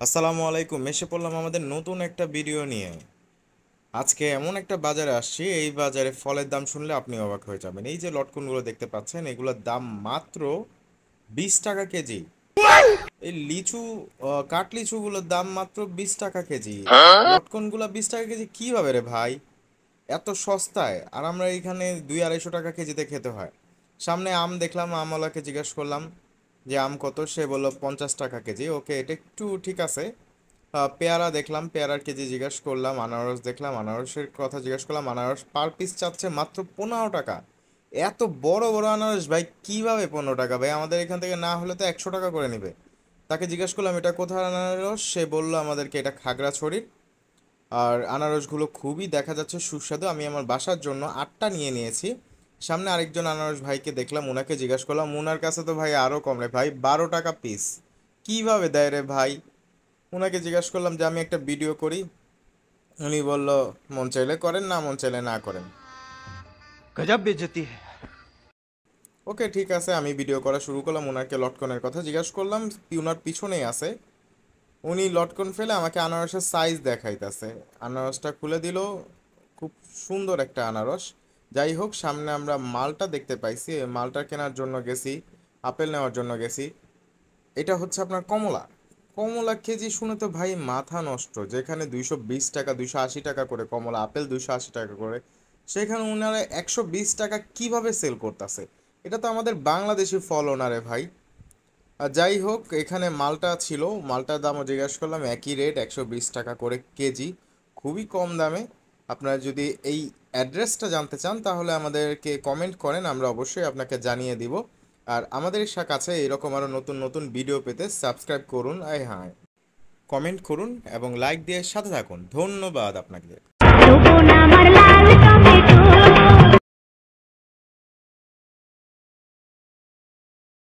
আসসালামু আলাইকুম। এসে পড়লাম আমাদের নতুন একটা ভিডিও নিয়ে। আজকে এমন একটা বাজারে আসছি, এই বাজারে ফলের দাম শুনলে আপনি অবাক হয়ে যাবেন। এই যে লটকনগুলো দেখতে পাচ্ছেন, এগুলোর দাম মাত্র 20 টাকা কেজি। এই লিচু, কাঠ লিচুগুলোর দাম মাত্র 20 টাকা কেজি। লটকনগুলো 20 টাকা কেজি কিভাবে রে ভাই? এত সস্তায়! আর আমরা এখানে 200-250 টাকা কেজিতে খেতে হয়। সামনে আম দেখলাম, আমওয়ালাকে জিজ্ঞেস করলাম যে আম কত, সে বলল 50 টাকা কেজি। ওকে, এটা একটু ঠিক আছে। পেয়ারা দেখলাম, পেয়ারার কেজি জিজ্ঞেস করলাম। আনারস দেখলাম, আনারসের কথা জিজ্ঞেস করলাম। আনারস পার পিস চাচ্ছে মাত্র 15 টাকা। এত বড় বড় আনারস ভাই, কিভাবে 15 টাকা ভাই? আমাদের এখান থেকে না হলে তো 100 টাকা করে নেবে। তাকে জিজ্ঞেস করলাম এটা কোথায় আনারস, সে বললো আমাদেরকে এটা খাগড়াছড়ির। আর আনারসগুলো খুবই দেখা যাচ্ছে সুস্বাদু। আমি আমার বাসার জন্য 8টা নিয়ে নিয়েছি। সামনে আরেকজন আনারস ভাইকে দেখলাম, ওনাকে জিজ্ঞেস করলাম, ওনার কাছে তো ভাই আরও কম রে ভাই, 12 টাকা পিস। কিভাবে দেয় রে ভাই? ওনাকে জিজ্ঞাসা করলাম যে আমি একটা ভিডিও করি। উনি বলল মন চাইলে করেন, না মন চাইলে না করেন। गजब बेइज्जती है। ওকে, ঠিক আছে, আমি ভিডিও করা শুরু করলাম। ওনাকে লটকনের কথা জিজ্ঞাসা করলাম, ওনার পিছনেই আছে। উনি লটকন ফেলে আমাকে আনারসের সাইজ দেখাইতেছে। আনারসটা খুলে দিল, খুব সুন্দর একটা আনারস। যাই হোক, সামনে আমরা মালটা দেখতে পাইছি, এই মালটা কেনার জন্য গেছি, আপেল নেওয়ার জন্য গেছি। এটা হচ্ছে আপনার কমলা। কমলা কেজি শুনে তো ভাই মাথা নষ্ট। যেখানে 220 টাকা, 280 টাকা করে কমলা, আপেল 280 টাকা করে, সেখানে ওনারা 120 টাকা কিভাবে সেল করতেছে? এটা তো আমাদের বাংলাদেশি ফল ওনারে ভাই। আর যাই হোক, এখানে মালটা ছিল, মালটার দামও জিজ্ঞাসা করলাম, একই রেট, 120 টাকা করে কেজি। খুবই কম দামে। আপনারা যদি এই অ্যাড্রেসটা জানতে চান তাহলে আমাদেরকে কমেন্ট করেন, আমরা অবশ্যই আপনাকে জানিয়ে দিব। আর আমাদের কাছে এরকম আরও নতুন নতুন ভিডিও পেতে সাবস্ক্রাইব করুন, হ্যাঁ, কমেন্ট করুন এবং লাইক দিয়ে সাথে থাকুন। ধন্যবাদ আপনাকে।